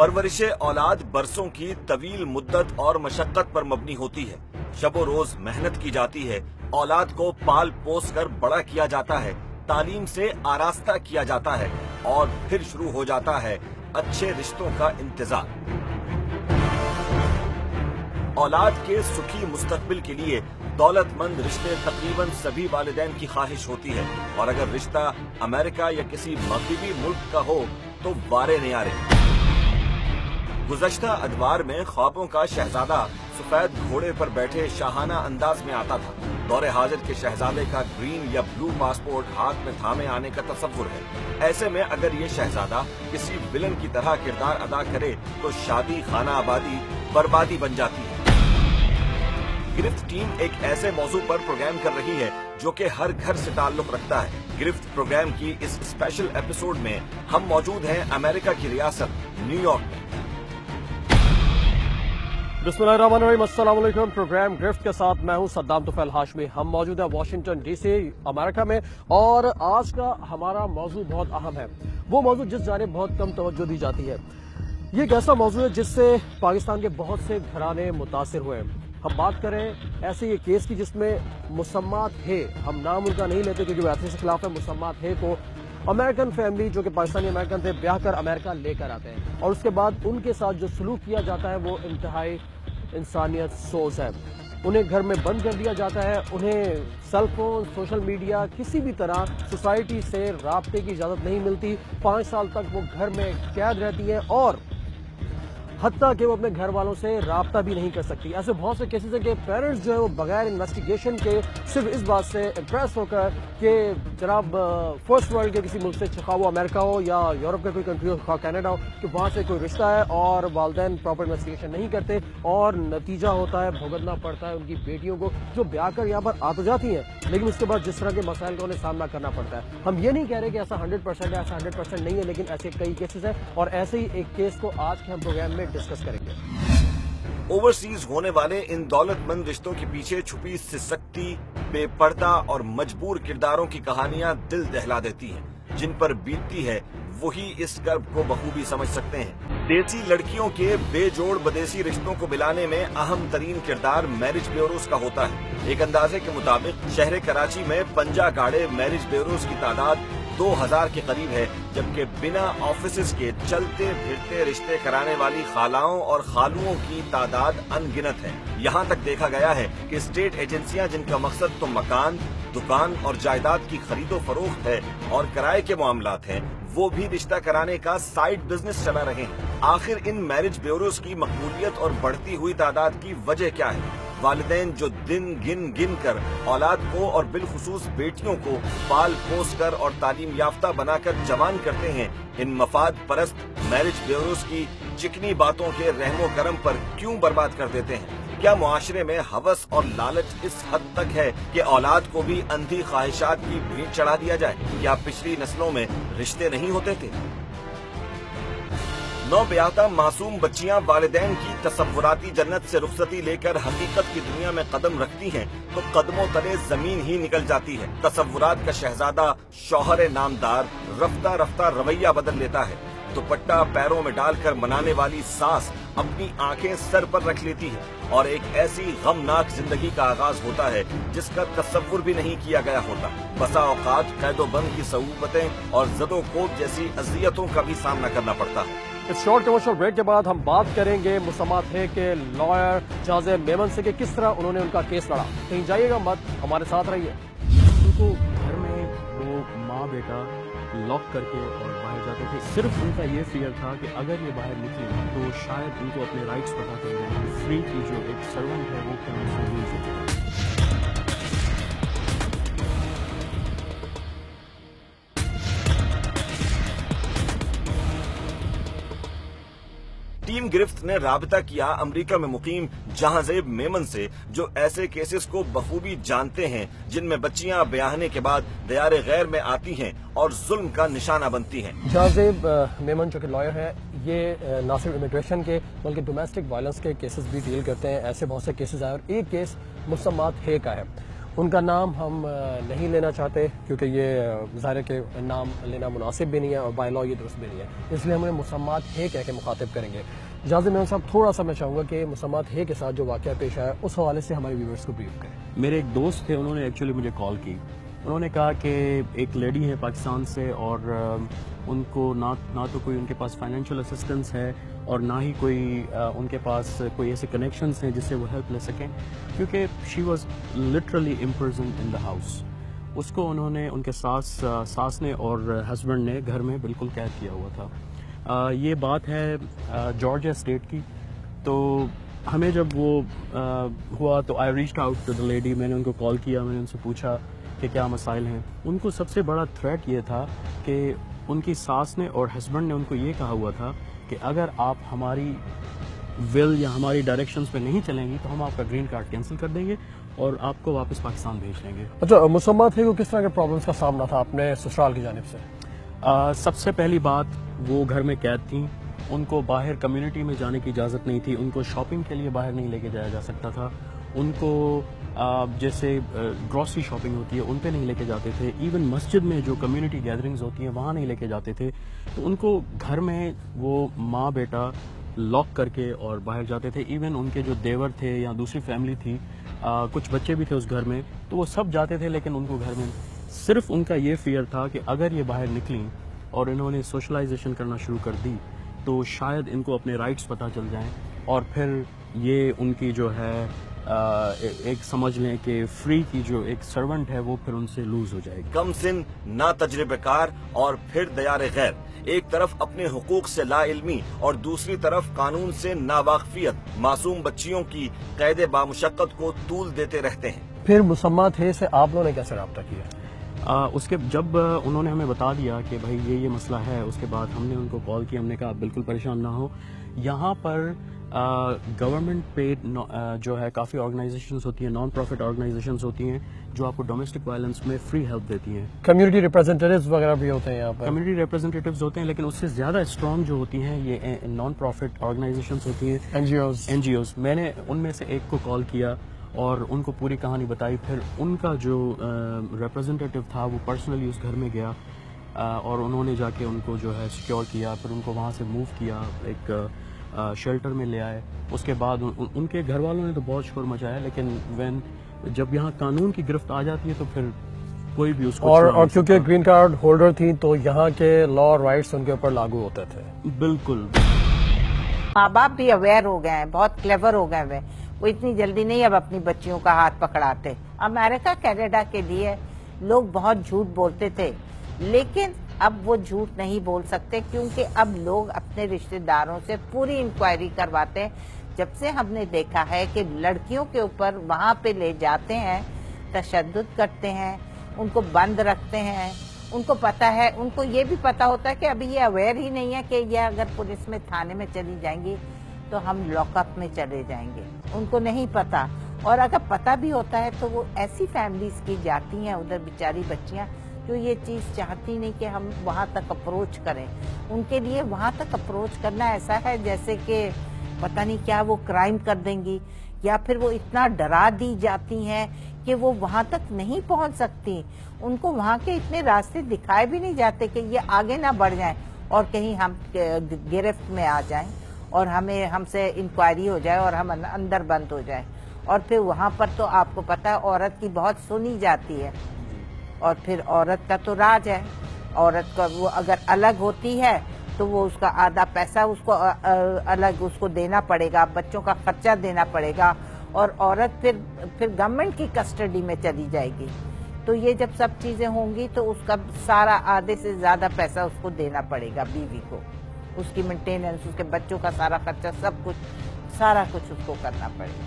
परवरिश औलाद बरसों की तवील मुद्दत और मशक्कत पर मबनी होती है। शबो रोज मेहनत की जाती है, औलाद को पाल पोस कर बड़ा किया जाता है, तालीम से आरास्ता किया जाता है और फिर शुरू हो जाता है अच्छे रिश्तों का इंतजार। औलाद के सुखी मुस्तकबिल के लिए दौलतमंद रिश्ते तकरीबन सभी वालिदैन की ख्वाहिश होती है, और अगर रिश्ता अमेरिका या किसी मगरिबी मुल्क का हो तो वारे न्यारे। गुज़श्ता अदवार में ख्वाबों का शहजादा सफेद घोड़े पर बैठे शाहाना अंदाज में आता था। दौरे हाजिर के शहजादे का ग्रीन या ब्लू पासपोर्ट हाथ में थामे आने का तसव्वुर है। ऐसे में अगर ये शहजादा किसी विलन की तरह किरदार अदा करे तो शादी खाना आबादी बर्बादी बन जाती है। गिरफ्त टीम एक ऐसे मौजू पर प्रोग्राम कर रही है जो कि हर घर से ताल्लुक रखता है। गिरफ्त प्रोग्राम की इस स्पेशल एपिसोड में हम मौजूद हैं अमेरिका की रियासत न्यूयॉर्क में। बिस्मिल्लाहिर्रहमानिर्रहीम, अस्सलाम वालेकुम। प्रोग्राम गिरफ्त के साथ मैं हूं सद्दाम तुफैल हाशमी। हम मौजूद है वाशिंगटन डीसी अमेरिका में, और आज का हमारा मौजू बहुत अहम है। वो मौजू जिस जानिब बहुत कम तवज्जो दी जाती है। ये एक ऐसा मौजू है जिससे पाकिस्तान के बहुत से घराने मुतासिर हुए हैं। हम बात करें ऐसे ये केस की जिसमें मुसम्मात है, हम नाम उनका नहीं लेते क्योंकि वैसे के खिलाफ है, मुसम्मात है को अमेरिकन फैमिली जो कि पाकिस्तानी अमेरिकन थे ब्याह कर अमेरिका लेकर आते हैं, और उसके बाद उनके साथ जो सलूक किया जाता है वो इंतहाई इंसानियत सोच है। उन्हें घर में बंद कर दिया जाता है, उन्हें सेल फोन, सोशल मीडिया, किसी भी तरह सोसाइटी से राब्ते की इजाज़त नहीं मिलती। 5 साल तक वो घर में कैद रहती हैं, और हत्ता कि वो अपने घर वालों से राब्ता भी नहीं कर सकती। ऐसे बहुत से केसेस हैं कि पेरेंट्स जो है वो बगैर इन्वेस्टिगेशन के सिर्फ इस बात से इम्प्रेस होकर कि जनाब फर्स्ट वर्ल्ड के किसी मुल्क से, खा वो अमेरिका हो या यूरोप का कोई कंट्री हो, खा कनाडा हो, कि वहाँ से कोई रिश्ता है, और वालिदैन प्रॉपर इन्वेस्टिगेशन नहीं करते, और नतीजा होता है भुगतना पड़ता है उनकी बेटियों को जो ब्याह कर यहाँ पर आ तो जाती हैं, लेकिन उसके बाद जिस तरह के मसाइल का उन्हें सामना करना पड़ता है। हम ये नहीं कह रहे कि ऐसा 100% है, ऐसा 100% नहीं है, लेकिन ऐसे कई केसेस हैं, और ऐसे ही एक केस को आज के हम प्रोग्राम में डिस्कस करेंगे। ओवरसीज होने वाले इन दौलतमंद रिश्तों के पीछे छुपी सिसकती, बेपर्दा और मजबूर किरदारों की कहानियां दिल दहला देती हैं। जिन पर बीतती है वही इस कर्ब को बखूबी समझ सकते हैं। देसी लड़कियों के बेजोड़ बदेसी रिश्तों को मिलाने में अहम तरीन किरदार मैरिज ब्यूरोज का होता है। एक अंदाजे के मुताबिक शहर कराची में पंजा गाड़े मैरिज ब्यूरोज की तादाद 2000 के करीब है, जबकि बिना ऑफिसेज के चलते फिरते रिश्ते कराने वाली खालाओं और खालुओं की तादाद अनगिनत है। यहाँ तक देखा गया है कि स्टेट एजेंसियां जिनका मकसद तो मकान, दुकान और जायदाद की खरीदो फरोख्त है और किराए के मामलात हैं, वो भी रिश्ता कराने का साइड बिजनेस चला रहे हैं। आखिर इन मैरिज ब्यूरोज की मकबूलियत और बढ़ती हुई तादाद की वजह क्या है? वालिदैन जो दिन गिन गिन कर औलाद को और बिलखुसूस बेटियों को पाल पोस कर और तालीम याफ्ता बनाकर जवान करते हैं, इन मफाद परस्त मैरिज ब्यूरोज की चिकनी बातों के रहमो करम पर क्यों बर्बाद कर देते हैं? क्या मुआशरे में हवस और लालच इस हद तक है कि औलाद को भी अंधी ख्वाहिशात की भीड़ चढ़ा दिया जाए? क्या पिछली नस्लों में रिश्ते नहीं होते थे? नौब्याहता मासूम बच्चियां वालिदैन की तसव्वुराती जन्नत से रुखसती लेकर हकीकत की दुनिया में कदम रखती हैं तो कदमों तले जमीन ही निकल जाती है। तसव्वुरात का शहजादा शौहर नामदार रफ्ता रफ्ता रवैया बदल लेता है। दुपट्टा पैरों में डालकर मनाने वाली सास अपनी आंखें सर पर रख लेती है, और एक ऐसी गमनाक जिंदगी का आगाज होता है जिसका तसव्वुर भी नहीं किया गया होता। बसा औकात कैदोबंद की सऊबतें और ज़दोकोब जैसी अज़ियतों का भी सामना करना पड़ता है। इस शॉर्ट कमर्शियल ब्रेक के बाद हम बात करेंगे मुसम्मात है के लॉयर जाज़ेब मेमन से कि किस तरह उन्होंने उनका केस लड़ा। कहीं जाइएगा मत, हमारे साथ रहिए। उनको घर में वो माँ बेटा लॉक करके और बाहर जाते थे। सिर्फ उनका ये फियर था कि अगर ये बाहर निकले तो शायद उनको अपने राइट्स पता चल जाए। फ्री की जो एक सर्वेंट है वो क्या उनसे मिल सकती है। टीम गिरफ्त ने राबता किया अमेरिका में मुकीम जाज़ेब मेमन से, जो ऐसे केसेस को बखूबी जानते हैं जिनमें बच्चियां ब्याहने के बाद दयारे गैर में आती हैं और जुल्म का निशाना बनती हैं। जाज़ेब मेमन जो कि लॉयर है, ये ना सिर्फ इमिग्रेशन के बल्कि डोमेस्टिक वायलेंस के केसेस भी डील करते हैं। ऐसे बहुत से केसेस आए और एक केस मुसम्मात है का है। उनका नाम हम नहीं लेना चाहते क्योंकि ये ज़ाहिर है कि नाम लेना मुनासिब भी नहीं है और बाय लॉ ये दुरुस्त भी नहीं है, इसलिए हम उन्हें मुसम्मात है कह के मुखातिब करेंगे। जाज़िम इमाम साहब, थोड़ा सा मैं चाहूँगा कि मुसम्मात है के साथ जो वाक़या पेश आया उस हवाले से हमारे व्यूअर्स को ब्रीफ करें। मेरे एक दोस्त थे, उन्होंने एक्चुअली मुझे कॉल की। उन्होंने कहा कि एक लेडी है पाकिस्तान से और उनको ना तो कोई उनके पास फाइनेंशियल असिस्टेंस है और ना ही कोई उनके पास कोई ऐसे कनेक्शंस हैं जिससे वो हेल्प ले सकें, क्योंकि she was literally imprisoned in the house. उसको उन्होंने उनके सास ने और हस्बैंड ने घर में बिल्कुल कैद किया हुआ था। ये बात है जॉर्जिया स्टेट की। तो हमें जब वो हुआ तो I reached out to the lady, मैंने उनको कॉल किया, मैंने उनसे पूछा कि क्या मसाइल हैं। उनको सबसे बड़ा थ्रेट ये था कि उनकी सास ने और हस्बैंड ने उनको ये कहा हुआ था कि अगर आप हमारी विल या हमारी डायरेक्शंस पे नहीं चलेंगी तो हम आपका ग्रीन कार्ड कैंसिल कर देंगे और आपको वापस पाकिस्तान भेज देंगे। अच्छा, मुसम्मात है को किस तरह के प्रॉब्लम्स का सामना था अपने ससुराल की जानिब से? सबसे पहली बात, वो घर में कैद थी, उनको बाहर कम्युनिटी में जाने की इजाज़त नहीं थी, उनको शॉपिंग के लिए बाहर नहीं लेके जाया जा सकता था, उनको जैसे ग्रॉसरी शॉपिंग होती है उन पे नहीं लेके जाते थे, इवन मस्जिद में जो कम्युनिटी गैदरिंग्स होती हैं वहाँ नहीं लेके जाते थे। तो उनको घर में वो माँ बेटा लॉक करके और बाहर जाते थे। इवन उनके जो देवर थे या दूसरी फैमिली थी, कुछ बच्चे भी थे उस घर में, तो वो सब जाते थे, लेकिन उनको घर में सिर्फ उनका ये फियर था कि अगर ये बाहर निकली और इन्होंने सोशलाइजेशन करना शुरू कर दी तो शायद इनको अपने राइट्स पता चल जाएं और फिर ये उनकी जो है एक समझ लें कि फ्री की जो एक सर्वेंट है वो फिर उनसे लूज हो जाएगी। कम सिन, ना तजर्बेकार और फिर दयार गैर, एक तरफ अपने हुकूक से लाइल्मी और दूसरी तरफ कानून से नावाकफियत मासूम बच्चियों की कैद बामुशक्कत को तूल देते रहते हैं। फिर मुसम्मात है से आप लोगों ने कैसे रब्ता किया? उसके जब उन्होंने हमें बता दिया कि भाई ये मसला है, उसके बाद हमने उनको कॉल किया, हमने कहा आप बिल्कुल परेशान ना हो। यहाँ पर गवर्नमेंट पेड जो है काफ़ी ऑर्गेनाइजेशंस होती हैं, नॉन प्रॉफिट ऑर्गेनाइजेशंस होती हैं जो आपको डोमेस्टिक वायलेंस में फ्री हेल्प देती हैं। कम्युनिटी रिप्रेजेंटेटिव्स वगैरह भी होते हैं यहाँ पर? कम्युनिटी रिप्रेजेंटेटिव्स होते हैं, लेकिन उससे ज़्यादा स्ट्रॉन्ग जो होती हैं ये नॉन प्रॉफिट ऑर्गेनाइजेशंस होती हैं, एनजीओज। मैंने उनमें से एक को कॉल किया और उनको पूरी कहानी बताई। फिर उनका जो रिप्रेजेंटेटिव था वो पर्सनली उस घर में गया और उन्होंने जाके उनको जो है सिक्योर किया, फिर उनको वहाँ से मूव किया, एक शेल्टर में ले आए। उसके बाद उनके घर वालों ने तो बहुत शोर मचाया, लेकिन जब यहाँ कानून की गिरफ्त आ जाती है तो फिर कोई भी उसको और क्योंकि ग्रीन कार्ड होल्डर थी तो यहाँ के लॉ राइट्स उनके ऊपर लागू होते थे। बिल्कुल। माँ बाप भी अवेयर हो गए हैं, बहुत क्लेवर हो गए हैं, वो इतनी जल्दी नहीं अब अपनी बच्चियों का हाथ पकड़ाते। अमेरिका कनाडा के लिए लोग बहुत झूठ बोलते थे, लेकिन अब वो झूठ नहीं बोल सकते क्योंकि अब लोग अपने रिश्तेदारों से पूरी इंक्वायरी करवाते हैं। जब से हमने देखा है कि लड़कियों के ऊपर वहाँ पे ले जाते हैं, तशद्दुद करते हैं, उनको बंद रखते हैं, उनको पता है, उनको ये भी पता होता है कि अभी ये अवेयर ही नहीं है कि ये अगर पुलिस में थाने में चली जाएंगी तो हम लॉकअप में चले जाएंगे, उनको नहीं पता। और अगर पता भी होता है तो वो ऐसी फैमिलीज की जाती हैं उधर बेचारी बच्चियां जो ये चीज़ चाहती नहीं कि हम वहाँ तक अप्रोच करें। उनके लिए वहाँ तक अप्रोच करना ऐसा है जैसे कि पता नहीं क्या वो क्राइम कर देंगी, या फिर वो इतना डरा दी जाती हैं कि वो वहाँ तक नहीं पहुँच सकती। उनको वहाँ के इतने रास्ते दिखाए भी नहीं जाते कि ये आगे ना बढ़ जाएं और कहीं हम गिरफ्त में आ जाएं और हमसे इंक्वायरी हो जाए और हम अंदर बंद हो जाए। और फिर वहाँ पर तो आपको पता है औरत की बहुत सुनी जाती है, और फिर औरत का तो राज है। औरत का वो अगर अलग होती है तो वो उसका आधा पैसा उसको अलग उसको देना पड़ेगा, बच्चों का खर्चा देना पड़ेगा, और औरत फिर गवर्नमेंट की कस्टडी में चली जाएगी। तो ये जब सब चीजें होंगी तो उसका सारा आधे से ज्यादा पैसा उसको देना पड़ेगा बीवी को, उसकी मेंटेनेंस, उसके बच्चों का सारा खर्चा, सब कुछ सारा कुछ उसको करना पड़ेगा।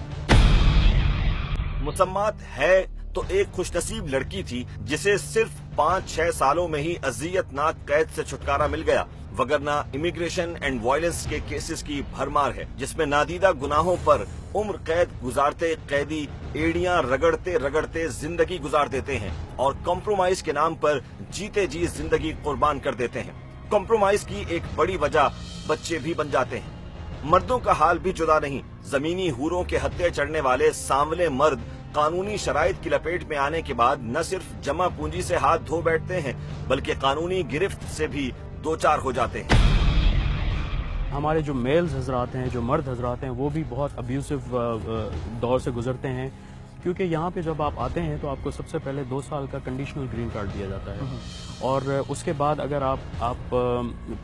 मुसम्मात है तो एक खुशनसीब लड़की थी जिसे सिर्फ 5-6 सालों में ही अजियतनाक कैद से छुटकारा मिल गया, वगरना इमिग्रेशन एंड वायलेंस के केसेस की भरमार है जिसमें नादीदा गुनाहों पर उम्र कैद गुजारते कैदी एड़ियां रगड़ते रगड़ते जिंदगी गुजार देते हैं और कॉम्प्रोमाइज के नाम पर जीते जी जिंदगी कुर्बान कर देते हैं। कॉम्प्रोमाइज की एक बड़ी वजह बच्चे भी बन जाते हैं। मर्दों का हाल भी जुदा नहीं। जमीनी हूरों के हत्थे चढ़ने वाले सांवले मर्द قانونی شرائط کی لپیٹ میں آنے کے بعد نہ صرف جمع پونجی سے ہاتھ دھو بیٹھتے ہیں بلکہ قانونی گرفت سے بھی دوچار ہو جاتے ہیں۔ ہمارے جو میلز حضرات ہیں، جو مرد حضرات ہیں، وہ بھی بہت ابیوسو دور سے گزرتے ہیں، کیونکہ یہاں پہ جب آپ آتے ہیں تو آپ کو سب سے پہلے 2 سال کا کنڈیشنل گرین کارڈ دیا جاتا ہے، اور اس کے بعد اگر آپ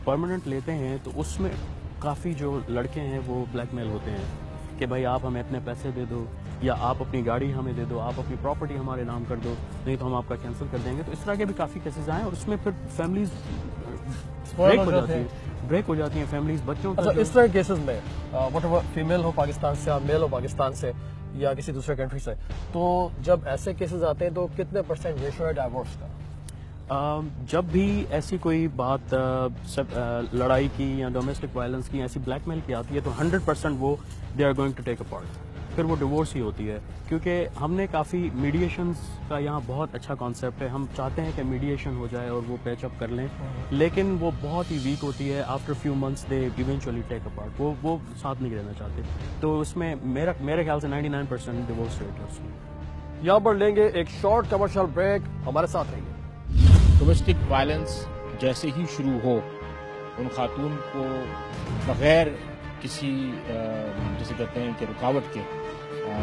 پرماننٹ لیتے ہیں تو اس میں کافی جو لڑکے ہیں وہ بلیک میل ہوتے ہیں کہ بھائی آپ ہمیں اتنے پیسے دے دو، یا آپ اپنی گاڑی ہمیں دے دو، آپ اپنی پراپرٹی ہمارے نام کر دو، نہیں تو ہم آپ کا کینسل کر دیں گے۔ تو اس طرح کے بھی کافی کیسز آئے، اور اس میں پھر فیملیز بریک ہو جاتی ہیں فیملیز، بچوں کا۔ اچھا، اس طرح کیسز میں وٹ ایور فیمیل ہو پاکستان سے، میل ہو پاکستان سے یا کسی دوسرے کنٹری سے، تو جب ایسے کیسز آتے ہیں تو کتنے % ریشو ہے ڈائیورس کا؟ جب بھی ایسی کوئی بات لڑائی کی یا ڈومیسٹک وائلنس کی، ایسی بلیک میل کی آتی ہے تو 100% وہ they are going to take a part, پھر وہ ڈیورس ہی ہوتی ہے۔ کیونکہ ہم نے کافی میڈیشنز کا یہاں بہت اچھا کانسیپٹ ہے، ہم چاہتے ہیں کہ میڈیشن ہو جائے اور وہ پیچ اپ کر لیں، لیکن وہ بہت ہی ویک ہوتی ہے۔ After few months they eventually take a part, وہ ساتھ نہیں رہنا چاہتے، تو اس میں میرے خیال سے 99% ڈیورس ریٹ ہے اس میں۔ یہاں پر لیں گے ایک شارٹ کمرشل بریک، ہمارے ساتھ رہیے۔ ڈومیسٹک وائلنس جیسے ہی شروع ہو، ان خاتون کو بغیر کسی جسے کہتے ہیں کہ رکاوٹ کے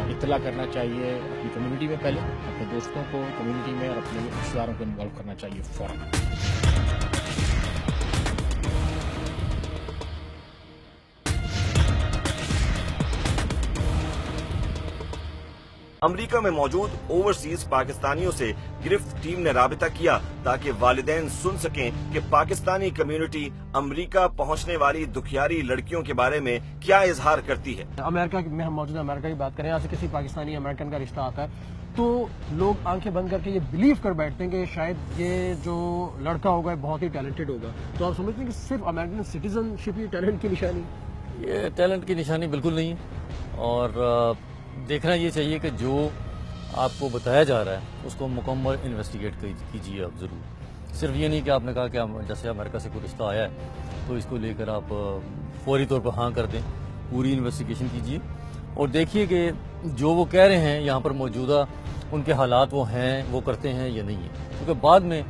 اطلاع کرنا چاہیے اپنی کمیونٹی میں، پہلے اپنے دوستوں کو کمیونٹی میں اور اپنے رشتہ داروں کو انوالو کرنا چاہیے فوراً۔ امریکہ میں موجود اوورسیز پاکستانیوں سے گرفت ٹیم نے رابطہ کیا تاکہ والدین سن سکیں کہ پاکستانی کمیونٹی امریکہ پہنچنے والی دکھیاری لڑکیوں کے بارے میں کیا اظہار کرتی ہے۔ امریکہ میں ہم موجود ہیں، امریکہ کی بات کریں، یہاں سے کسی پاکستانی امریکن کا رشتہ آتا ہے تو لوگ آنکھیں بند کر کے یہ بلیو کر بیٹھتے ہیں کہ شاید یہ جو لڑکا ہوگا بہت ہی ٹیلنٹڈ ہوگا، تو آپ سمجھتے ہیں کہ صرف امریکن سٹیزن شپ ہی ٹیلنٹ کی نشانی؟ یہ ٹیلنٹ کی نشانی بالکل نہیں ہے، اور دیکھنا یہ چاہیے کہ جو آپ کو بتایا جا رہا ہے اس کو مکمل انویسٹیگیٹ کیجیے آپ ضرور۔ صرف یہ نہیں کہ آپ نے کہا کہ جیسے امریکہ سے کوئی رشتہ آیا ہے تو اس کو لے کر آپ فوری طور پر ہاں کر دیں، پوری انویسٹیگیشن کیجیے اور دیکھیے کہ جو وہ کہہ رہے ہیں یہاں پر موجودہ ان کے حالات وہ ہیں، وہ کرتے ہیں یا نہیں ہیں، کیونکہ بعد میں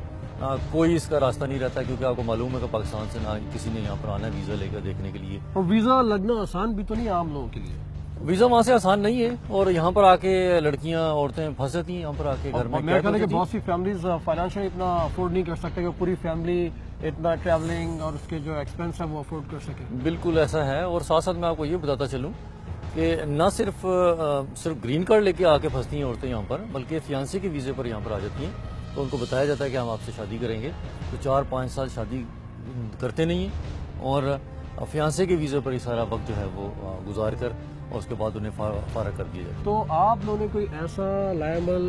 کوئی اس کا راستہ نہیں رہتا، کیونکہ آپ کو معلوم ہے کہ پاکستان سے نہ کسی نے یہاں پر آنا ہے ویزا لے کر دیکھنے کے لیے، اور ویزا لگنا آسان بھی تو نہیں عام لوگوں کے لیے، ویزا وہاں سے آسان نہیں ہے، اور یہاں پر آ کے لڑکیاں عورتیں پھنس جاتی ہیں یہاں پر آ کے گھر میں۔ میرا خیال ہے کہ بہت سی فیملیز فائنینشلی اتنا افورڈ نہیں کر سکتے کہ پوری فیملی اتنا ٹریولنگ اور اس کے جو ایکسپینس ہے وہ افورڈ کر سکے۔ بالکل ایسا ہے، اور ساتھ ساتھ میں آپ کو یہ بتاتا چلوں کہ نہ صرف گرین کارڈ لے کے آ کے پھنستی ہیں عورتیں یہاں پر، بلکہ فیانسی کے ویزے پر یہاں پر آ جاتی ہیں، تو ان کو بتایا جاتا ہے کہ ہم آپ سے شادی کریں گے، تو 4-5 سال شادی کرتے نہیں ہیں، اور فیانسی کے ویزے پر ہی سارا وقت جو ہے وہ گزار کر اور اس کے بعد انہیں فارغ کر دیا جائے۔ تو آپ لوگوں نے کوئی ایسا لائبل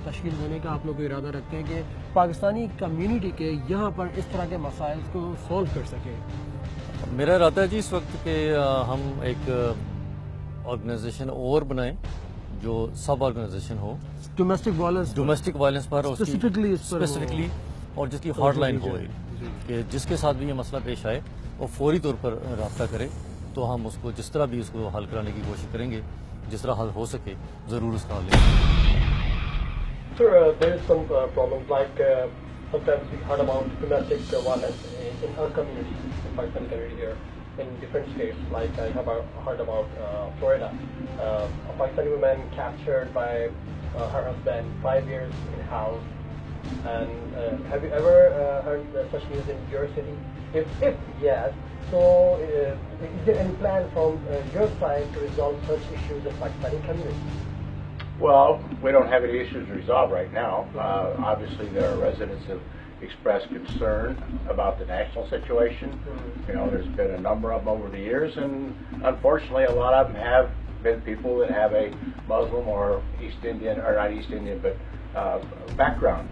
تشکیل دینے کا آپ لوگ کو ارادہ رکھتے ہیں کہ پاکستانی کمیونٹی کے یہاں پر اس طرح کے مسائل کو سولو کر سکیں؟ میرا ارادہ ہے جی اس وقت کہ ہم ایک آرگنائزیشن اور بنائیں جو سب آرگنائزیشن ہو ڈومیسٹک وائلنس پر اسپیسیفکلی، اور جس کی ہاٹ لائن ہو، کہ جس کے ساتھ بھی یہ مسئلہ پیش آئے وہ فوری طور پر رابطہ کرے، تو ہم اس کو جس طرح بھی اس کو حل کرانے کی کوشش کریں گے، جس طرح حل ہو سکے ضرور اس کا حل لیں گے۔ Sir, there is some problems like sometimes we heard about domestic violence in our community, in Pakistan community here, in different states. Like I have heard about Florida, a Pakistani woman captured by her husband, 5 years in house. And have you ever heard such news in your city? If yes, so is there any plan from your side to resolve such issues in Pakistani community? Well, we don't have any issues to resolve right now. Obviously, there are residents who have expressed concern about the national situation. You know, there's been a number of them over the years, and unfortunately, a lot of them have been people that have a Muslim or East Indian, or not East Indian, but background.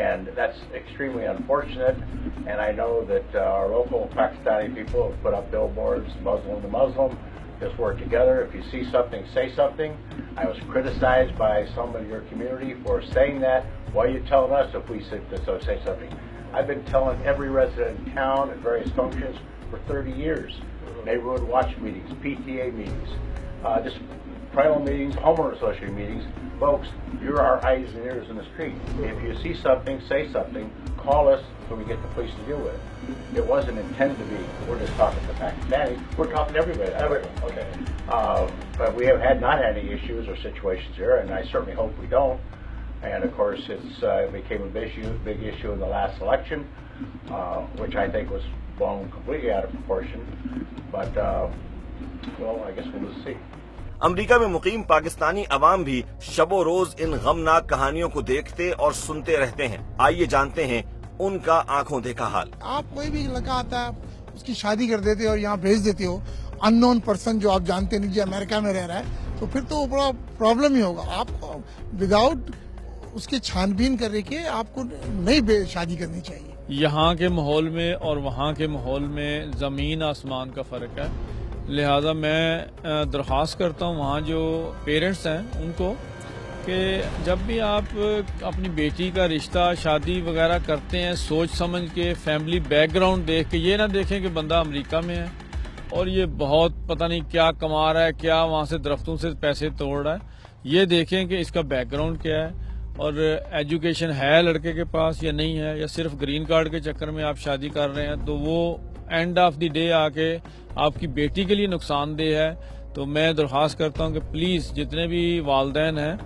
And that's extremely unfortunate. And I know that our local Pakistani people have put up billboards, Muslim to Muslim, just work together. If you see something, say something. I was criticized by some of your community for saying that. Why are you telling us if we say something? I've been telling every resident in town at various functions for 30 years. Neighborhood watch meetings, PTA meetings, just tribal meetings, homeowner association meetings. Folks, you're our eyes and ears in the street. If you see something, say something. Call us so we get the police to deal with it. It wasn't intended to be, we're just talking to Pakistanis. We're talking to everybody. Okay. But we have not had any issues or situations here, and I certainly hope we don't. And of course, it became a big issue in the last election, which I think was blown completely out of proportion. But, well, I guess we'll just see. America में मुकीम पाकिस्तानी अवाम भी शबो रोज इन गमनाक कहानियों को देखते और सुनते रहते हैं। आइए जानते हैं उनका आंखों देखा हाल। आप कोई भी लड़का आता है, उसकी शादी कर देते हो और यहाँ भेज देते हो, अननोन पर्सन जो आप जानते नहीं, जो अमेरिका में रह रहा है, तो फिर तो बड़ा प्रॉब्लम ही होगा। आपको विदाउट उसकी छानबीन करने के आपको नहीं शादी करनी चाहिए। यहाँ के माहौल में और वहाँ के माहौल में ज़मीन आसमान का फ़र्क है, लिहाजा मैं दरख्वास्त करता हूँ वहाँ जो पेरेंट्स हैं उनको कि जब भी आप अपनी बेटी का रिश्ता शादी वगैरह करते हैं सोच समझ के, फैमिली बैकग्राउंड देख के, ये ना देखें कि बंदा अमेरिका में है और ये बहुत पता नहीं क्या कमा रहा है, क्या वहाँ से दरख्तों से पैसे तोड़ रहा है। ये देखें कि इसका बैकग्राउंड क्या है और एजुकेशन है लड़के के पास या नहीं है, या सिर्फ ग्रीन कार्ड के चक्कर में आप शादी कर रहे हैं तो वो एंड ऑफ द डे आके आपकी बेटी के लिए नुकसानदेह है। तो मैं दरख्वास्त करता हूँ कि प्लीज़ जितने भी वालिदैन हैं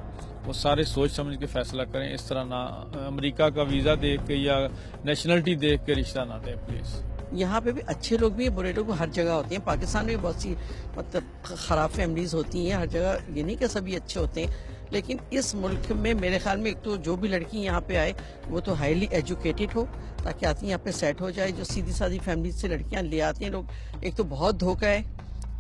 वो सारे सोच समझ के फैसला करें, इस तरह ना अमेरिका का वीज़ा देख के या नेशनलिटी देख के रिश्ता ना दें प्लीज़। यहाँ पे भी अच्छे लोग भी, बुरे लोग हर जगह होते हैं। पाकिस्तान में बहुत सी मतलब ख़राब फैमिलीज़ होती हैं हर जगह, ये नहीं कि सभी अच्छे होते हैं, लेकिन इस मुल्क में मेरे ख्याल में एक तो जो भी लड़की यहाँ पे आए वो तो हाईली एजुकेटेड हो ताकि आती यहाँ पे सेट हो जाए। जो सीधी सादी फैमिली से लड़कियाँ ले आती हैं लोग, एक तो बहुत धोखा है,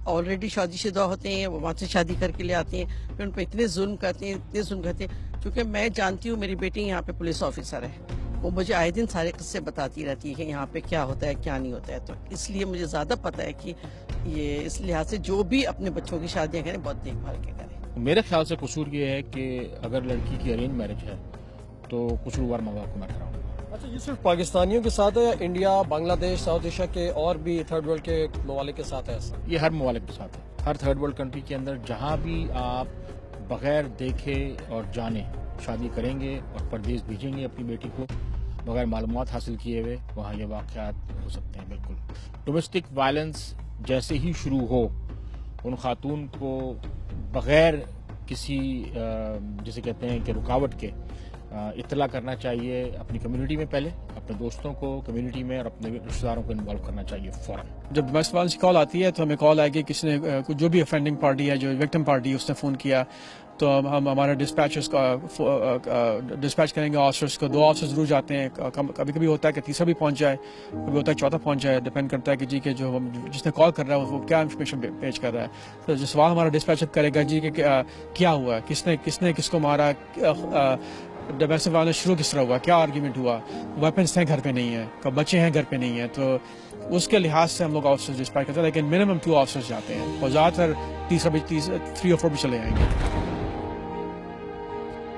ऑलरेडी शादीशुदा होते हैं, वो वहाँ से शादी करके ले आते हैं, फिर उन पर इतने जुल्म करते हैं। क्योंकि मैं जानती हूँ, मेरी बेटी यहाँ पे पुलिस ऑफिसर है, वो मुझे आए दिन सारे किस्से बताती रहती है कि यहाँ पे क्या होता है क्या नहीं होता है, तो इसलिए मुझे ज़्यादा पता है कि ये इस लिहाज से जो भी अपने बच्चों की शादियाँ करें बहुत देखभाल के करें। मेरे ख्याल से कसूर ये है कि अगर लड़की की अरेंज मैरिज है तो कसूरवार माँ बाप को मैं ठहराऊंगा। अच्छा, ये सिर्फ पाकिस्तानियों के साथ है या इंडिया, बांग्लादेश, साउथ एशिया के और भी थर्ड वर्ल्ड के ममालिक के साथ है ऐसा? ये हर ममालिक के साथ है। हर थर्ड वर्ल्ड कंट्री के अंदर जहाँ भी आप बगैर देखे और जाने शादी करेंगे और परदेश भेजेंगे अपनी बेटी को बगैर मालूमात हासिल किए हुए, वहाँ ये वाक़यात हो सकते हैं। बिल्कुल डोमेस्टिक वायलेंस जैसे ही शुरू हो उन खातून को बगैर किसी जिसे कहते हैं कि रुकावट के इत्तला करना चाहिए अपनी कम्युनिटी में, पहले अपने दोस्तों को कम्युनिटी में और अपने रिश्तेदारों को इन्वॉल्व करना चाहिए फ़ौरन। जब डोमेस्टिक वायलेंस की कॉल आती है तो हमें कॉल आएगी किसने जो भी ऑफेंडिंग पार्टी है, जो विक्टिम पार्टी है, उसने फ़ोन किया तो हम हमारे डिस्पैचर्स का डिस्पैच करेंगे ऑफिसर्स को। 2 ऑफिसर्स जरूर जाते हैं, कभी कभी होता है कि तीसरा भी पहुंच जाए, कभी होता है चौथा पहुंच जाए, डिपेंड करता है कि जी के जो जिसने कॉल कर रहा है वो क्या इन्फॉर्मेशन पेश कर रहा है। तो जो सवाल हमारा डिस्पैचर करेगा जी कि क्या हुआ, किसने किसको मारा, डोमेस्टिक वायलेंस शुरू किस तरह हुआ, क्या आर्ग्यूमेंट हुआ, वेपन्स हैं घर पे नहीं है, कब बच्चे हैं घर पे नहीं है, तो उसके लिहाज से हम लोग ऑफिसर्स डिस्पैच करते हैं। लेकिन मिनिमम 2 ऑफिसर्स जाते हैं और ज़्यादातर 3 और 4 भी चले आएंगे।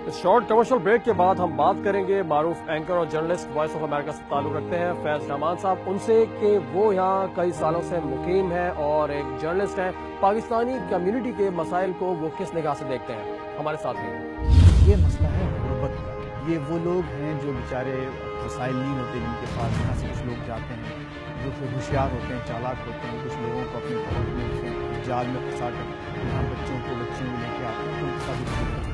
इस शॉर्ट कमर्शियल ब्रेक के बाद हम बात करेंगे मारूफ एंकर और जर्नलिस्ट वॉइस ऑफ अमेरिका से ताल्लुक़ रखते हैं फैज़ रहमान साहब उनसे कि वो यहाँ कई सालों से मुकीम हैं और एक जर्नलिस्ट हैं। पाकिस्तानी कम्युनिटी के मसाइल को वो किस निगाह से देखते हैं, हमारे साथ हैं। ये मसला है गुर्बत का। ये वो लोग हैं जो बेचारे वसाइल नहीं होते, जिनके पास यहाँ से कुछ लोग जाते हैं जो फिर होशियार होते हैं, चालाक होते हैं, कुछ लोगों को अपने पकड़ में जाल में फंसा कर यहाँ बच्चियों को लेके आते हैं, उनके साथ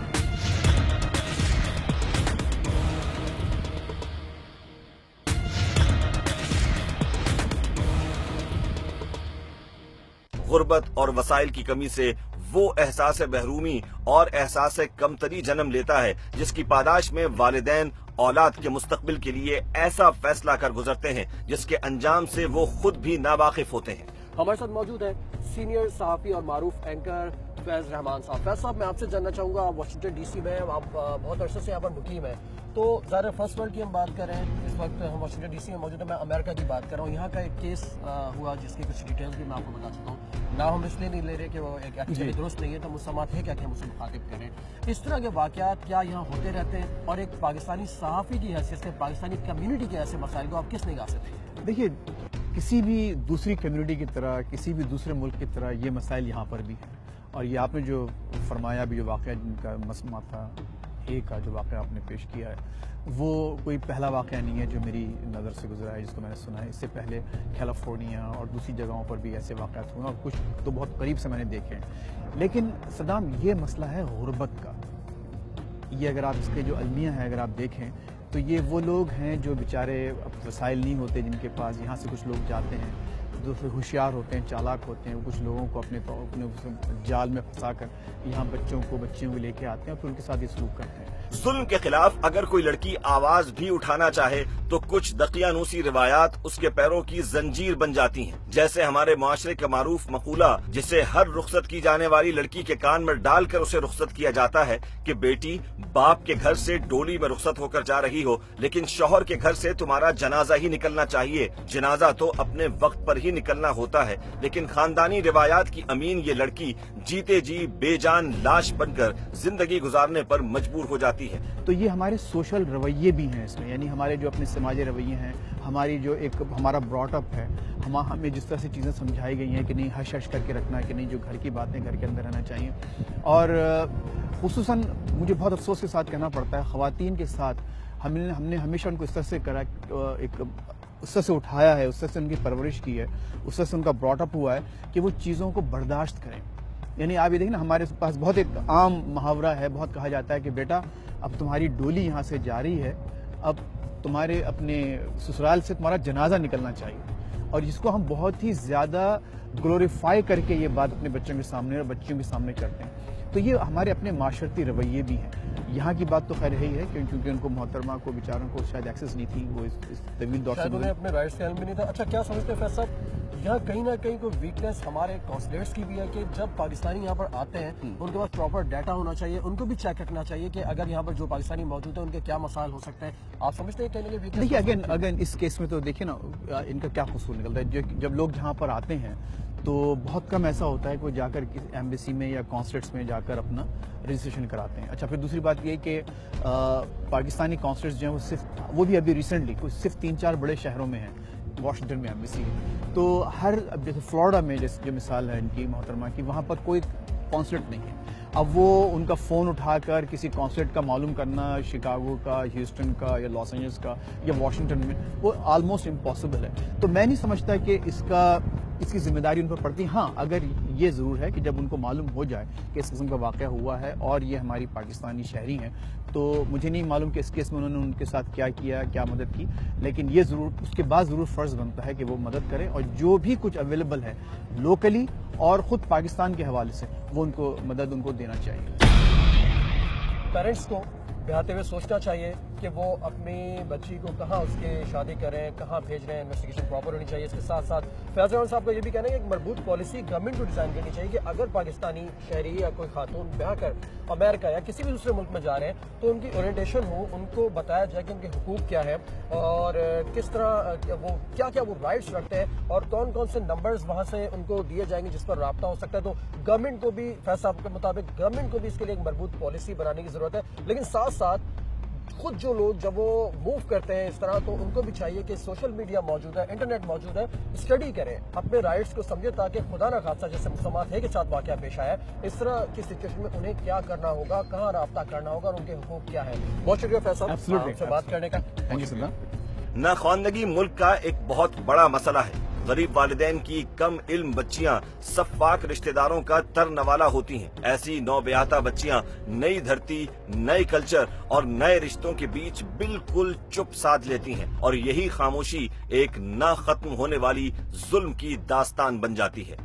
गुर्बत और वसाइल की कमी से वो एहसास बहरूमी और एहसास कमतरी जन्म लेता है जिसकी पादाश में वालिदैन औलाद के मुस्तकबिल के लिए ऐसा फैसला कर गुजरते हैं जिसके अंजाम से वो खुद भी नावाकिफ होते हैं। हमारे साथ मौजूद है सीनियर सहाफ़ी और मारूफ एंकर फैज़ रहमान साहब। फैज़ साहब, मैं आपसे जानना चाहूँगा, आप वाशिंगटन DC में आप बहुत अरसे से यहाँ पर मुकीम हैं, तो ज़ाहिर फर्स्ट वर्ल्ड की हम बात कर रहे हैं, इस वक्त हम वाशिंगटन DC में मौजूद हैं, मैं अमेरिका की बात कर रहा हूँ। यहाँ का एक केस हुआ जिसकी कुछ डिटेल्स भी मैं आपको बता सकता हूँ, ना हम इसलिए नहीं ले रहे कि वो एक एक्चुअली दुरुस्त नहीं है, तो मुसम्मात है क्या कि हम उसे मुखातिब करें। इस तरह के वाक़यात क्या यहाँ होते रहते हैं और एक पाकिस्तानी सहाफ़ी की हैसियत से पाकिस्तानी कम्यूनिटी के ऐसे मसाइल को आप किस निगाह से देखें? देखिए, किसी भी दूसरी कम्युनिटी की तरह, किसी भी दूसरे मुल्क की तरह ये मसाइल यहाँ पर भी हैं اور یہ آپ نے جو فرمایا بھی جو واقعہ جن کا مسئلہ تھا کا جو واقعہ آپ نے پیش کیا ہے وہ کوئی پہلا واقعہ نہیں ہے جو میری نظر سے گزرا ہے جس کو میں نے سنا ہے. اس سے پہلے کیلیفورنیا اور دوسری جگہوں پر بھی ایسے واقعات ہوئے اور کچھ تو بہت قریب سے میں نے دیکھے ہیں. لیکن صدام یہ مسئلہ ہے غربت کا. یہ اگر آپ اس کے جو المیہ ہیں اگر آپ دیکھیں تو یہ وہ لوگ ہیں جو بیچارے وسائل نہیں ہوتے جن کے پاس. یہاں سے کچھ لوگ جاتے ہیں جو ہوشیار ہوتے ہیں چالاک ہوتے ہیں, وہ کچھ لوگوں کو اپنے جال میں پھنسا کر یہاں بچیوں کو لے کے آتے ہیں اور پھر ان کے ساتھ یہ سلوک کرتے ہیں. ظلم کے خلاف اگر کوئی لڑکی آواز بھی اٹھانا چاہے تو کچھ دقیانوسی روایات اس کے پیروں کی زنجیر بن جاتی ہیں. جیسے ہمارے معاشرے کا معروف مقولہ جسے ہر رخصت کی جانے والی لڑکی کے کان میں ڈال کر اسے رخصت کیا جاتا ہے کہ بیٹی باپ کے گھر سے ڈولی میں رخصت ہو کر جا رہی ہو لیکن شوہر کے گھر سے تمہارا جنازہ ہی نکلنا چاہیے. جنازہ تو اپنے وقت پر ہی نکلنا ہوتا ہے لیکن خاندانی روایات کی امین یہ لڑکی جیتے جی بے جان لاش بن کر زندگی گزارنے پر مجبور ہو جاتی ہے. تو یہ ہمارے سوشل رویے بھی ہیں اس میں, یعنی ہمارے جو اپنے سماجی رویے ہیں, ہماری جو ایک ہمارا براٹ اپ ہے, ہمیں جس طرح سے چیزیں سمجھائی گئی ہیں کہ نہیں ہش ہش کر کے رکھنا ہے, کہ نہیں جو گھر کی باتیں گھر کے اندر رہنا چاہیے. اور خصوصاً مجھے بہت افسوس کے ساتھ کہنا پڑتا ہے خواتین کے ساتھ ہم نے ہمیشہ ان کو اس طرح سے کرا, اس طرح سے اٹھایا ہے, اس طرح سے ان کی پرورش کی ہے, اس طرح سے ان کا براٹ اپ ہوا ہے کہ وہ چیزوں کو برداشت کریں. یعنی آپ یہ دیکھیں نا, ہمارے پاس بہت ایک عام محاورہ ہے, بہت کہا جاتا ہے کہ بیٹا اب تمہاری ڈولی یہاں سے جا رہی ہے, اب تمہارے اپنے سسرال سے تمہارا جنازہ نکلنا چاہیے. اور جس کو ہم بہت ہی زیادہ گلوریفائی کر کے یہ بات اپنے بچوں کے سامنے اور بچیوں کے سامنے کرتے ہیں. تو یہ ہمارے اپنے معاشرتی رویے بھی ہیں. یہاں کی بات تو خیر یہی ہے کیونکہ ان کو محترمہ کو بیچاروں کو شاید ایکسیس نہیں تھی, وہ اس طویل دور سے انہیں اپنے رائٹس کا علم بھی نہیں تھا. اچھا کیا سمجھتے ہیں فیض صاحب, یہاں کہیں نہ کہیں کوئی ویکنیس ہمارے کانسلیٹس کی بھی ہے کہ جب پاکستانی یہاں پر آتے ہیں ان کے پاس پراپر ڈیٹا ہونا چاہیے, ان کو بھی چیک رکھنا چاہیے کہ اگر یہاں پر جو پاکستانی موجود ہیں ان کے کیا مسائل ہو سکتے ہیں. آپ سمجھتے ہیں کہیں نہ کہیں دیکھیے اگین اس کیس میں تو دیکھیے نا ان کا کیا قصور نکلتا ہے. جب لوگ جہاں پر آتے ہیں تو بہت کم ایسا ہوتا ہے کہ وہ جا کر ایمبیسی میں یا کانسلیٹس میں جا کر اپنا رجسٹریشن کراتے ہیں. اچھا پھر دوسری بات یہ کہ پاکستانی کانسلیٹس جو ہیں وہ بھی ابھی ریسنٹلی صرف 3-4 بڑے شہروں میں ہیں. واشنگٹن میں ایمبیسی ہے, تو ہر جیسے فلوریڈا میں جو مثال ہے ان کی محترمہ کی, وہاں پر کوئی کانسلیٹ نہیں ہے. اب وہ ان کا فون اٹھا کر کسی کانسلیٹ کا معلوم کرنا شکاگو کا, ہیوسٹن کا یا لاس اینجلس کا یا واشنگٹن میں, وہ آلموسٹ امپاسبل ہے. تو میں نہیں سمجھتا کہ اس کی ذمہ داری ان پر پڑتی. ہاں اگر یہ ضرور ہے کہ جب ان کو معلوم ہو جائے کہ اس قسم کا واقعہ ہوا ہے اور یہ ہماری پاکستانی شہری ہیں, تو مجھے نہیں معلوم کہ اس کیس میں انہوں نے ان کے ساتھ کیا کیا, کیا مدد کی, لیکن یہ ضرور اس کے بعد ضرور فرض بنتا ہے کہ وہ مدد کریں اور جو بھی کچھ اویلیبل ہے لوکلی اور خود پاکستان کے حوالے سے وہ ان کو مدد ان کو دینا چاہیے. پیرنٹس کو بہاتے ہوئے سوچنا چاہیے کہ وہ اپنی بچی کو کہاں اس کے شادی کریں, کہاں بھیج رہے ہیں, انویسٹیگیشن پراپر ہونی چاہیے. اس کے ساتھ ساتھ فیض الرحمان صاحب کا یہ بھی کہنا ہے کہ ایک مربوط پالیسی گورنمنٹ کو ڈیزائن کرنی چاہیے کہ اگر پاکستانی شہری یا کوئی خاتون بیاہ کر امریکہ یا کسی بھی دوسرے ملک میں جا رہے ہیں تو ان کی اورینٹیشن ہو, ان کو بتایا جائے کہ ان کے حقوق کیا ہے اور کس طرح وہ کیا وہ رائٹس رکھتے ہیں اور کون کون سے نمبرز وہاں سے ان کو دیے جائیں گے جس پر رابطہ ہو سکتا ہے. تو گورنمنٹ کو بھی فیض صاحب کے مطابق گورنمنٹ کو بھی اس کے لیے ایک مربوط پالیسی بنانے کی ضرورت ہے. لیکن ساتھ ساتھ خود جو لوگ جب وہ موو کرتے ہیں اس طرح تو ان کو بھی چاہیے کہ سوشل میڈیا موجود ہے, انٹرنیٹ موجود ہے, اسٹڈی کریں, اپنے رائٹس کو سمجھیں تاکہ خدا نہ خاصہ جیسے مسلمات ہے کے ساتھ واقعہ پیش آیا ہے اس طرح کی سچویشن میں انہیں کیا کرنا ہوگا, کہاں رابطہ کرنا ہوگا اور ان کے حقوق کیا ہے. بہت شکریہ فیصل آپ سے بات کرنے کا. ناخواندگی ملک کا ایک بہت بڑا مسئلہ ہے. غریب والدین کی کم علم بچیاں سفاک رشتہ داروں کا تر نوالا ہوتی ہیں. ایسی نوبیاہتا بچیاں نئی دھرتی, نئے کلچر اور نئے رشتوں کے بیچ بالکل چپ سادھ لیتی ہیں اور یہی خاموشی ایک نہ ختم ہونے والی ظلم کی داستان بن جاتی ہے.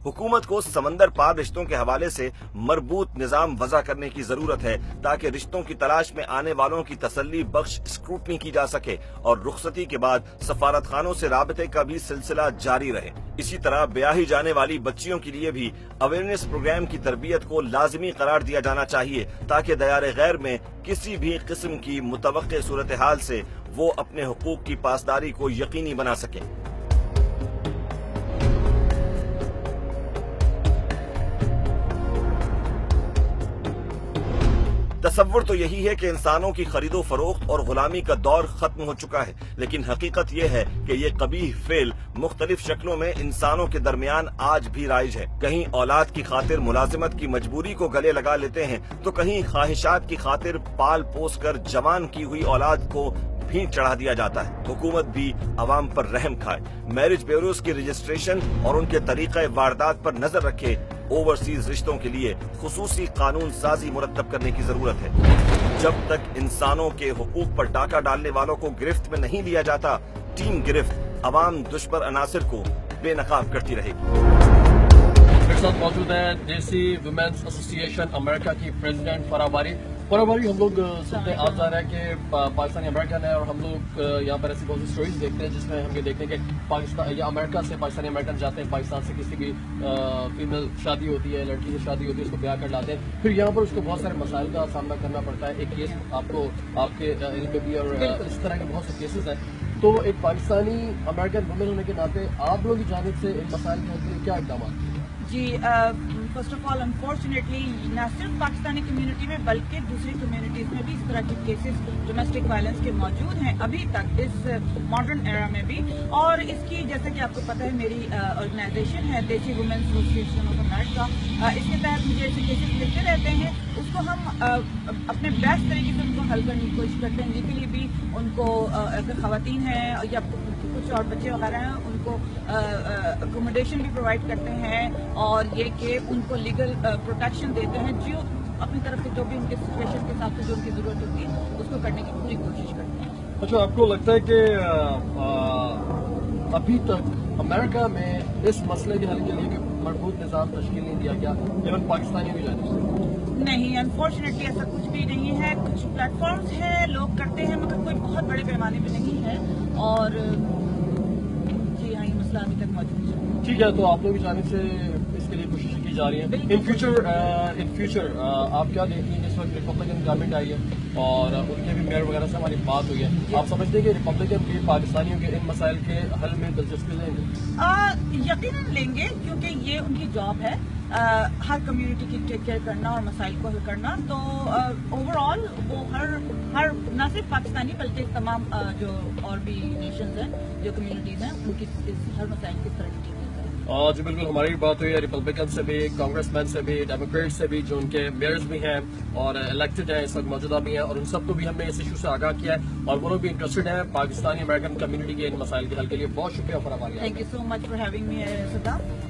حکومت کو سمندر پار رشتوں کے حوالے سے مربوط نظام وضع کرنے کی ضرورت ہے تاکہ رشتوں کی تلاش میں آنے والوں کی تسلی بخش اسکروٹنی کی جا سکے اور رخصتی کے بعد سفارت خانوں سے رابطے کا بھی سلسلہ جاری رہے. اسی طرح بیاہی جانے والی بچیوں کے لیے بھی اویئرنیس پروگرام کی تربیت کو لازمی قرار دیا جانا چاہیے تاکہ دیار غیر میں کسی بھی قسم کی متوقع صورتحال سے وہ اپنے حقوق کی پاسداری کو یقینی بنا سکیں. تصور تو یہی ہے کہ انسانوں کی خرید و فروخت اور غلامی کا دور ختم ہو چکا ہے، لیکن حقیقت یہ ہے کہ یہ قبیح فعل مختلف شکلوں میں انسانوں کے درمیان آج بھی رائج ہے۔ کہیں اولاد کی خاطر ملازمت کی مجبوری کو گلے لگا لیتے ہیں تو کہیں خواہشات کی خاطر پال پوس کر جوان کی ہوئی اولاد کو بھینٹ چڑھا دیا جاتا ہے۔ حکومت بھی عوام پر رحم کھائے، میرج بیوروز کی رجسٹریشن اور ان کے طریقہ واردات پر نظر رکھے، اوورسیز رشتوں کے لیے خصوصی قانون سازی مرتب کرنے کی ضرورت ہے۔ جب تک انسانوں کے حقوق پر ڈاکہ ڈالنے والوں کو گرفت میں نہیں لیا جاتا، ٹیم گرفت عوام دشمن عناصر کو بے نقاب کرتی رہے گی۔ میرے ساتھ موجود ہیں دیسی ویمنس ایسوسی ایشن امریکہ کی پریزیڈنٹ فرح باری۔ فرح باری، ہم لوگ سنتے آپ جا رہے ہیں کہ پاکستانی امریکن ہے اور ہم لوگ یہاں پر ایسی بہت سی اسٹوریز دیکھتے ہیں جس میں ہم یہ دیکھتے ہیں کہ پاکستان یا امریکہ سے پاکستانی امریکن جاتے ہیں، پاکستان سے کسی کی فیمیل شادی ہوتی ہے، لڑکی سے شادی ہوتی ہے، اس کو بیاہ کر لاتے ہیں، پھر یہاں پر اس کو بہت سارے مسائل کا سامنا کرنا پڑتا ہے۔ ایک کیس آپ کو آپ کے علم میں بھی اور اس طرح کے بہت سے کیسز ہیں، تو ایک پاکستانی امریکن وومن ہونے کے ناطے آپ لوگوں کی جانب سے ان مسائل کے حل کیا اقدامات؟ جی، فرسٹ آف آل انفارچونیٹلی نہ صرف پاکستانی کمیونٹی میں بلکہ دوسری کمیونٹیز میں بھی اس طرح کے کیسز ڈومیسٹک وائلنس کے موجود ہیں ابھی تک اس ماڈرن ایرا میں بھی، اور اس کی جیسا کہ آپ کو پتہ ہے میری آرگنائزیشن ہے دیسی وومنس ایسوسیشن آف امریکہ، اس کے تحت مجھے ایسے کیسز ملتے رہتے ہیں، اس کو ہم اپنے بیسٹ طریقے سے ان کو حل کرنے کی کوشش کرتے ہیں۔ لیگلی بھی ان کو اگر خواتین ہیں یا کچھ اور بچے وغیرہ ہیں ان کو اکوموڈیشن بھی پرووائڈ کرتے ہیں، اور یہ کہ ان کو لیگل پروٹیکشن دیتے ہیں، جو اپنی طرف سے جو بھی ان کے سچویشن کے حساب سے جو ان کی ضرورت ہوتی ہے اس کو کرنے کی پوری کوشش کرتے ہیں۔ اچھا، آپ کو لگتا ہے کہ ابھی تک امریکہ میں اس مسئلے کے حل کے لیے مربوط نظام تشکیل نہیں دیا گیا ایون پاکستانیوں کی جانب سے؟ نہیں، انفارچونیٹلی ایسا کچھ بھی نہیں ہے۔ کچھ پلیٹ فارمز ہیں، لوگ کرتے ہیں، مگر کوئی بہت بڑے پیمانے پہ نہیں ہے، اور جی ہاں، یہ مسئلہ ابھی تک موجود ہے۔ ٹھیک ہے، تو آپ لوگوں کی جانب سے اس کے لیے کوششیں کی جا رہی ہیں۔ ان فیوچر آپ کیا دیکھتی ہیں؟ اس وقت ریپبلکن گورنمنٹ آئی ہے اور ان کے بھی میئر وغیرہ سے ہماری بات ہوئی ہے، آپ سمجھتے ہیں کہ ریپبلکن بھی پاکستانیوں کے ان مسائل کے حل میں دلچسپی لیں گے؟ یقیناً لیں گے، کیونکہ یہ ان کی جاب ہے ہر کمیونٹی کی ٹیک کیئر کرنا اور مسائل کو حل کرنا، تو اوور آل وہ ہر نہ صرف پاکستانی بلکہ تمام جو اور بھی نیشنز ہیں، جو کمیونٹیز ہیں، ان کی ہر مسائل کی طرح ٹیک کیئر کریں۔ جی بالکل، ہماری بات ہوئی ہے ریپبلکن سے بھی، کانگریس مین سے بھی، ڈیموکریٹ سے بھی، جو ان کے میئرز بھی ہیں اور الیکٹڈ ہیں اس وقت موجودہ بھی ہیں، اور ان سب کو بھی ہم نے اس ایشو سے آگاہ کیا ہے، اور وہ لوگ بھی انٹرسٹڈ ہیں پاکستانی امریکن کمیونٹی کے ان مسائل کے حل کے لیے۔ بہت شکریہ فرح باری۔ Thank you so much for having me Saddam.